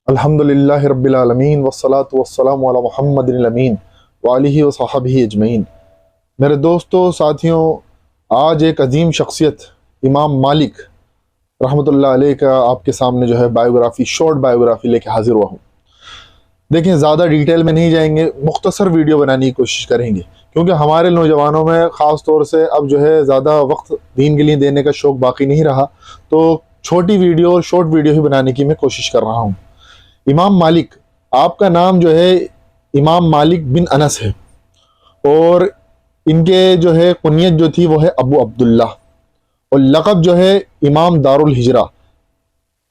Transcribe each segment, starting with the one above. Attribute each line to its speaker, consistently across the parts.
Speaker 1: अल्हम्दुलिल्लाहि रब्बिल आलमीन वस्सलातु वस्सलामु अला मुहम्मदिल अमीन व आलिहि व सहाबिहि अजमईन। मेरे दोस्तों साथियों, आज एक अजीम शख्सियत इमाम मालिक रहमतुल्लाह अलैह का आपके सामने जो है बायोग्राफी, शॉर्ट बायोग्राफी लेके हाजिर हुआ हूँ। देखें, ज़्यादा डिटेल में नहीं जाएंगे, मुख्तसर वीडियो बनाने की कोशिश करेंगे क्योंकि हमारे नौजवानों में ख़ास तौर से अब जो है ज़्यादा वक्त दीन के लिए देने का शौक़ बाकी नहीं रहा, तो छोटी वीडियो और शॉर्ट वीडियो ही बनाने की मैं कोशिश कर रहा हूँ। इमाम मालिक, आपका नाम जो है इमाम मालिक बिन अनस है और इनके जो है कुनियत जो थी वो है अबू अब्दुल्ला और लक़ब जो है इमाम दारुल हिजरा।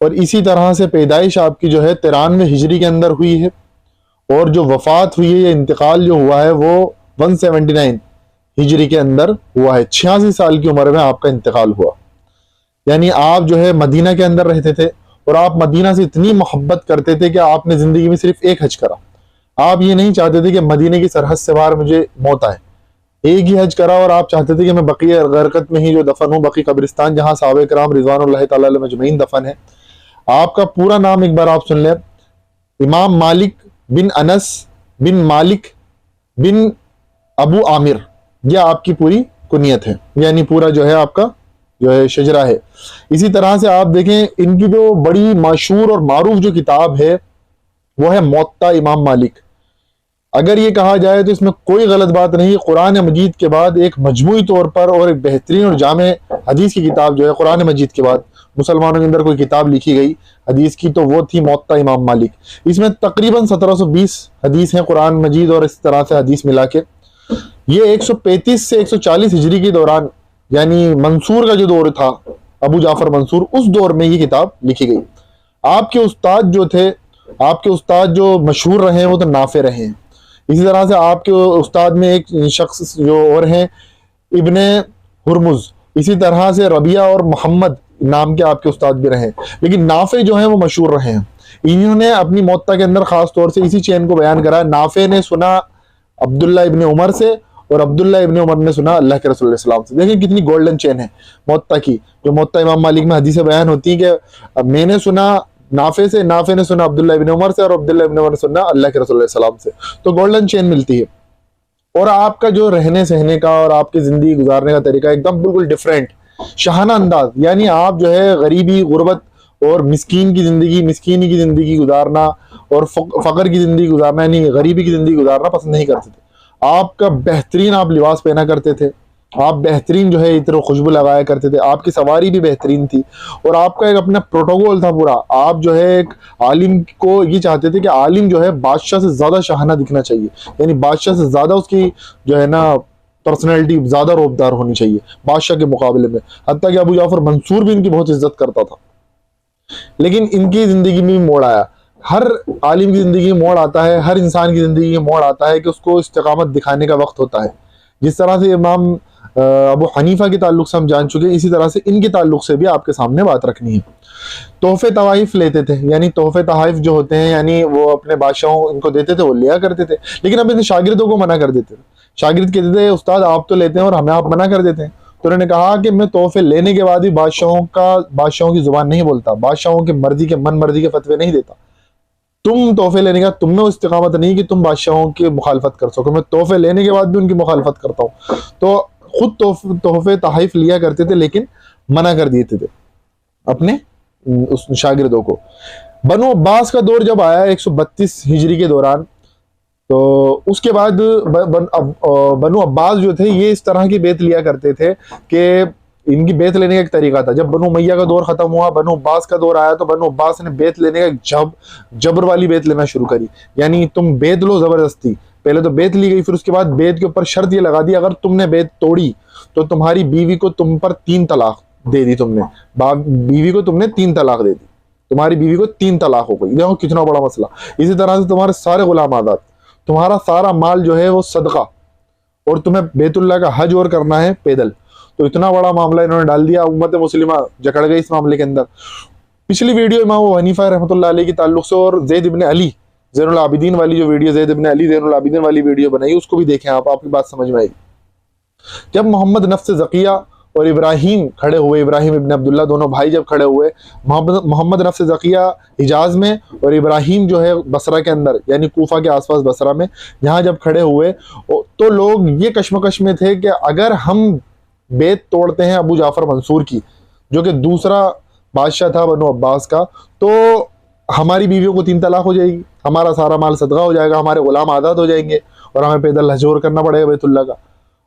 Speaker 1: और इसी तरह से पैदाइश आपकी जो है 93 हिजरी के अंदर हुई है और जो वफ़ात हुई है या इंतकाल जो हुआ है वो 179 हिजरी के अंदर हुआ है। 86 साल की उम्र में आपका इंतकाल हुआ। यानी आप जो है मदीना के अंदर रहते थे और आप मदीना से इतनी मोहब्बत करते थे कि आपने ज़िंदगी में सिर्फ एक हज करा। आप ये नहीं चाहते थे कि मदीने की सरहद से बाहर मुझे मौत आए, एक ही हज करा और आप चाहते थे कि मैं बकी गरकत में ही जो दफन हूँ, बकी कब्रिस्तान जहाँ सहाबा किराम रिज़वानुल्लाहि तआला अलैहिम अजमईन दफन है। आपका पूरा नाम एक बार आप सुन लें, इमाम मालिक बिन अनस बिन मालिक बिन अबू आमिर, यह आपकी पूरी कुनियत है, यानी पूरा जो है आपका जो है शजरा है। इसी तरह से आप देखें, इनकी जो बड़ी मशहूर और मारूफ जो किताब है वो है मुअत्ता इमाम मालिक। अगर ये कहा जाए तो इसमें कोई गलत बात नहीं। कुरान मजीद के बाद एक मजमूई तौर पर और एक बेहतरीन और जामे हदीस की किताब जो है, कुरान मजीद के बाद मुसलमानों के अंदर कोई किताब लिखी गई हदीस की तो वो थी मुअत्ता इमाम मालिक। इसमें तकरीबन 1720 हदीस हैं कुरान मजीद और इस तरह से हदीस मिला के। ये 135 से 140 हिजरी के दौरान, यानी मंसूर का जो दौर था, अबू जाफर मंसूर, उस दौर में ये किताब लिखी गई। आपके उस्ताद जो थे, आपके उस्ताद जो मशहूर रहे हैं वो तो नाफे रहे हैं। इसी तरह से आपके उस्ताद में एक शख्स जो और हैं इब्ने हुरमुज, इसी तरह से रबिया और मोहम्मद नाम के आपके उस्ताद भी रहे, लेकिन नाफे जो हैं वो मशहूर रहे हैं। इन्होंने अपनी मुअत्ता के अंदर खास तौर से इसी चेन को बयान करा। नाफे ने सुना अब्दुल्ला इब्ने उमर से और अब्दुल्ला इब्ने उमर ने सुना अल्लाह के रसूल सल्लल्लाहु अलैहि वसल्लम से। देखिए कितनी गोल्डन चेन है मुअत्ता की। जो मुअत्ता इमाम मालिक में हदीसें बयान होती है कि मैंने सुना नाफे से, नाफे ने सुना अब्दुल्ला इब्ने उमर से और अब्दुल्ला इब्ने उमर ने सुना अल्लाह के रसूल सल्लल्लाहु अलैहि वसल्लम से। तो गोल्डन चेन मिलती है। और आपका जो रहने सहने का और आपकी जिंदगी गुजारने का तरीका एकदम बिल्कुल डिफरेंट, शाहाना अंदाज। यानी आप जो है गरीबी, गुर्बत और मिस्कीन की जिंदगी, मिस्कीनी की जिंदगी गुजारना और फकर की जिंदगी गुजारना, यानी गरीबी की जिंदगी गुजारना पसंद नहीं करते थे। आपका बेहतरीन आप लिबास पहना करते थे, आप बेहतरीन जो है इत्र खुशबू लगाया करते थे, आपकी सवारी भी बेहतरीन थी और आपका एक अपना प्रोटोकॉल था पूरा। आप जो है एक आलिम को ये चाहते थे कि आलिम जो है बादशाह से ज्यादा शाहाना दिखना चाहिए, यानी बादशाह से ज्यादा उसकी जो है ना पर्सनैलिटी ज्यादा रौबदार होनी चाहिए बादशाह के मुकाबले में। हत्ता कि अबू जाफर मंसूर भी इनकी बहुत इज्जत करता था। लेकिन इनकी जिंदगी में भी मोड़ आया। हर आलिम की जिंदगी में मोड़ आता है, हर इंसान की जिंदगी में मोड़ आता है कि उसको इस्तिकामत दिखाने का वक्त होता है। जिस तरह से इमाम अबू हनीफा के ताल्लुक से हम जान चुके हैं, इसी तरह से इनके ताल्लुक से भी आपके सामने बात रखनी है। तोहफे तवाइफ लेते थे, यानी तोहफे तहाइफ जो होते हैं, यानी वो अपने बादशाहों इनको देते थे, वो लिया करते थे। लेकिन अब इनके शागिर्दों को मना कर देते थे। शागिर्द कहते थे उस्ताद आप तो लेते हैं और हमें आप मना कर देते हैं। तो उन्होंने कहा कि मैं तोहफे लेने के बाद भी बादशाहों की जुबान नहीं बोलता, बादशाहों की मर्जी के मन मर्जी के फतवे नहीं देता। तुम तोहफे लेने का तुम में वो इस्तिकामत नहीं कि तुम बादशाहों की मुखालफत कर सको। मैं तोहफे लेने के बाद भी उनकी मुखालफत करता हूँ। तो खुद तोहफे तहाइफ लिया करते थे लेकिन मना कर देते थे अपने उस शागिर्दों को। बनु अब्बास का दौर जब आया 132 हिजरी के दौरान, तो उसके बाद बनु अब्बास जो थे ये इस तरह की बेत लिया करते थे कि इनकी बेत लेने का एक तरीका था। जब बनु उमैया का दौर खत्म हुआ, बनु अब्बास का दौर आया, तो बनु अब्बास ने बेत लेने का जबर वाली बेत लेना शुरू करी। यानी तुम बेत लो जबरदस्ती। पहले तो बेत ली गई, फिर उसके बाद बेत के ऊपर शर्त ये लगा दी अगर तुमने बेत तोड़ी तो तुम्हारी बीवी को तुम पर 3 तलाक दे दी। बीवी को तुमने 3 तलाक दे दी, तुम्हारी बीवी को 3 तलाक हो गई। देखो कितना बड़ा मसला। इसी तरह से तुम्हारे सारे गुलाम आजाद, तुम्हारा सारा माल जो है वो सदका, और तुम्हें बैतुल्लाह का हज और करना है पैदल। तो इतना बड़ा मामला इन्होंने डाल दिया। उम्मत मुस्लिमा जकड़ गई इस मामले के अंदर। पिछली वीडियो इमाम अबू हनीफा रहमतुल्लाह अलैह के ताल्लुक से और ज़ैद इब्ने अली ज़ैनुल आबिदीन वाली जो वीडियो, ज़ैद इब्ने अली ज़ैनुल आबिदीन वाली वीडियो बनाई, उसको भी देखें, आपकी बात समझ में आएगी। जब मोहम्मद नफ्स ज़किया और इब्राहिम खड़े हुए, इब्राहिम इब्न अब्दुल्ला दोनों भाई जब खड़े हुए, मोहम्मद नफ्स ज़किया हिजाज में और इब्राहिम जो है बसरा के अंदर यानी कूफा के आसपास बसरा में, यहाँ जब खड़े हुए तो लोग ये कश्मकश में थे कि अगर हम बेत तोड़ते हैं अबू जाफर मंसूर की, जो कि दूसरा बादशाह था बनु अब्बास का, तो हमारी बीवियों को 3 तलाक हो जाएगी, हमारा सारा माल सदका हो जाएगा, हमारे गुलाम आज़ाद हो जाएंगे और हमें पैदल हजूर करना पड़ेगा बैतुल्लाह का,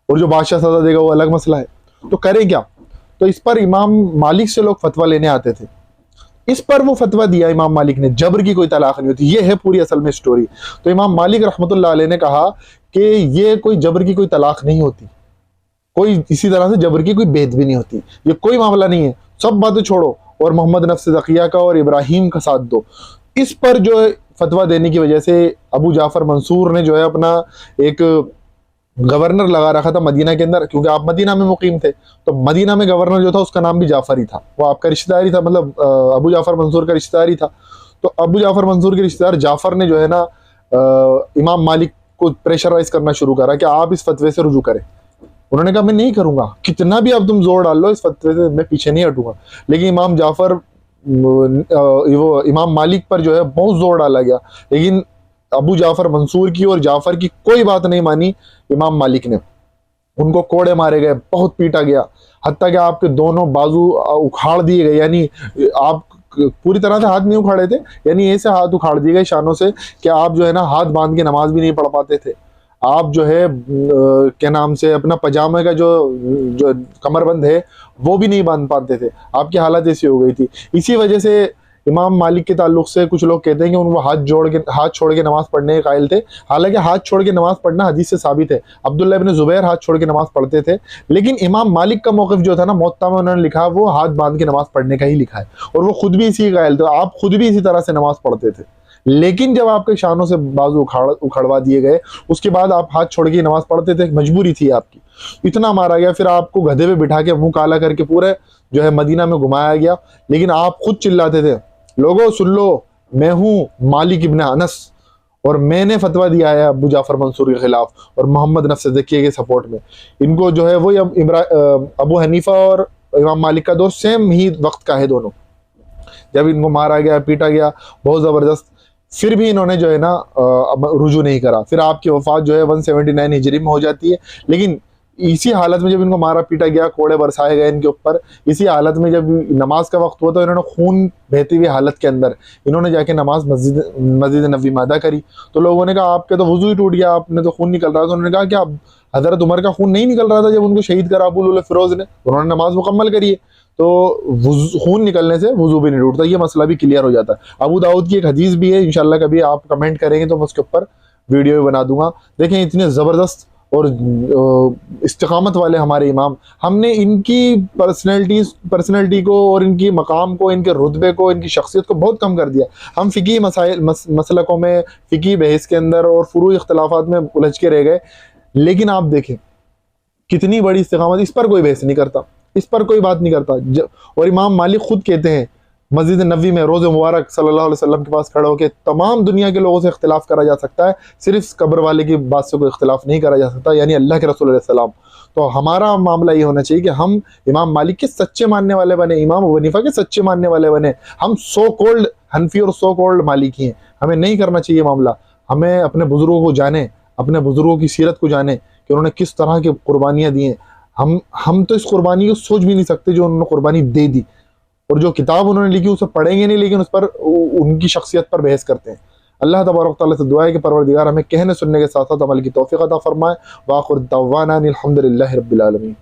Speaker 1: और जो बादशाह सजा देगा वो अलग मसला है। तो करें क्या? तो इस पर इमाम मालिक से लोग फतवा लेने आते थे। इस पर वो फतवा दिया इमाम मालिक ने, जबर की कोई तलाक नहीं होती। ये है पूरी असल में स्टोरी। तो इमाम मालिक रहमतुल्लाह अलैह ने कहा कि ये कोई जबर की कोई तलाक नहीं होती, कोई इसी तरह से जबर की कोई बेद भी नहीं होती, ये कोई मामला नहीं है, सब बातें छोड़ो और मोहम्मद नफ्स ज़किया का और इब्राहिम का साथ दो। इस पर जो है फतवा देने की वजह से अबू जाफर मंसूर ने जो है अपना एक गवर्नर लगा रखा था मदीना के अंदर, क्योंकि आप मदीना में मुकीम थे, तो मदीना में गवर्नर जो था उसका नाम भी जाफर ही था, वो आपका रिश्तेदार ही था, मतलब अबू जाफर मंसूर का रिश्तेदार ही था। तो अबू जाफर मंसूर के रिश्तेदार जाफर ने जो है ना इमाम मालिक को प्रेशराइज करना शुरू करा कि आप इस फतवे से रुजू करें। उन्होंने कहा मैं नहीं करूंगा, कितना भी अब तुम जोर डाल लो इस फतवे से मैं पीछे नहीं हटूंगा। लेकिन इमाम जाफर वो इमाम मालिक पर जो है बहुत जोर डाला गया, लेकिन अबू जाफर मंसूर की और जाफर की कोई बात नहीं मानी इमाम मालिक ने। उनको कोड़े मारे गए, बहुत पीटा गया, हत्ता कि आपके दोनों बाजू उखाड़ दिए गए, यानी आप पूरी तरह से हाथ नहीं उखाड़े थे, यानी ऐसे हाथ उखाड़ दिए गए शानों से कि आप जो है ना हाथ बांध के नमाज भी नहीं पढ़ पाते थे। आप जो है क्या नाम से अपना पजामे का जो कमरबंद है वो भी नहीं बांध पाते थे, आपकी हालत ऐसी हो गई थी। इसी वजह से इमाम मालिक के ताल्लुक से कुछ लोग कहते हैं कि उनको हाथ छोड़ के नमाज पढ़ने के कायल थे। हालांकि हाथ छोड़ के नमाज पढ़ना हदीस से साबित है, अब्दुल्ला इब्न जुबैर हाथ छोड़ के नमाज पढ़ते थे, लेकिन इमाम मालिक का मौक़िफ़ जो था ना मुअत्ता में उन्होंने लिखा वो हाथ बांध के नमाज पढ़ने का ही लिखा है, और वो खुद भी इसी कायल थे, आप खुद भी इसी तरह से नमाज पढ़ते थे। लेकिन जब आपके शानों से बाजू उखड़वा दिए गए उसके बाद आप हाथ छोड़ के नमाज पढ़ते थे, मजबूरी थी आपकी। इतना मारा गया, फिर आपको गधे पे बिठा के मुंह काला करके पूरे जो है मदीना में घुमाया गया, लेकिन आप खुद चिल्लाते थे लोगों सुन लो, मैं हूं मालिक इब्न अनस और मैंने फतवा दिया है अबू जाफर मंसूर के खिलाफ और मोहम्मद नफ्स ज़किया के सपोर्ट में। इनको जो है वही अबू हनीफा और इमाम मालिक का दौर सेम ही वक्त का है दोनों। जब इनको मारा गया, पीटा गया बहुत ज़बरदस्त, फिर भी इन्होंने जो है ना रुजू नहीं करा। फिर आपकी वफात जो है 179 हिजरी में हो जाती है। लेकिन इसी हालत में जब इनको मारा पीटा गया, कोड़े बरसाए गए इनके ऊपर, इसी हालत में जब नमाज का वक्त हुआ तो इन्होंने खून बहती हुई हालत के अंदर इन्होंने जाके नमाज मस्जिद नबी में अदा करी। तो लोगों ने कहा आपके तो वजू ही टूट गया, आपने तो खून निकल रहा था। तो उन्होंने कहा कि अब हज़रत उमर का खून नहीं निकल रहा था जब उनको शहीद करा अबू फिरोज ने, उन्होंने नमाज मुकम्मल करी है, तो खून निकलने से वजू भी नहीं टूटता, ये मसला भी क्लियर हो जाता है। अबू दाऊद की एक हदीस भी है, इंशाल्लाह कभी आप कमेंट करेंगे तो मैं उसके ऊपर वीडियो भी बना दूंगा। देखें इतने ज़बरदस्त और इस्तिकामत वाले हमारे इमाम, हमने इनकी पर्सनैलिटी को और इनकी मकाम को, इनके रुतबे को, इनकी शख्सियत को बहुत कम कर दिया। हम फ़िकी मसलकों में, फ़िकी बहस के अंदर और फुरूई इख्तलाफात में उलझ के रह गए। लेकिन आप देखें कितनी बड़ी इस्तिकामत, इस पर कोई बहस नहीं करता, इस पर कोई बात नहीं करता। और इमाम मालिक खुद कहते हैं मस्जिद नबी में रोज़े मुबारक सल्लल्लाहु अलैहि वसल्लम के पास खड़े होकर तमाम दुनिया के लोगों से इख्तिलाफ करा जा सकता है, सिर्फ कब्र वाले की बात से कोई इख्तिलाफ नहीं करा जा सकता, यानी अल्लाह के रसूल अलैहि सलाम। तो हमारा मामला ये होना चाहिए कि हम इमाम मालिक के सच्चे मानने वाले बने, इमाम अबू हनीफा के सच्चे मानने वाले बने। हम सो कोल्ड हनफी और सो कोल्ड मालिकी हैं, हमें नहीं करना चाहिए मामला। हमें अपने बुजुर्गों को जाने, अपने बुजुर्गों की सीरत को जाने कि उन्होंने किस तरह की कुर्बानियाँ दी हैं। हम तो इस कुर्बानी को सोच भी नहीं सकते जो उन्होंने कुर्बानी दे दी, और जो किताब उन्होंने लिखी उसे पढ़ेंगे नहीं, लेकिन उस पर उनकी शख्सियत पर बहस करते हैं। अल्लाह तबारक व तआला से दुआ है कि परवरदिगार हमें कहने सुनने के साथ साथ अमल की तौफीक अता फरमाए। व आखिर दअवाना अनिल हम्दुलिल्लाहि रब्बिल आलमीन।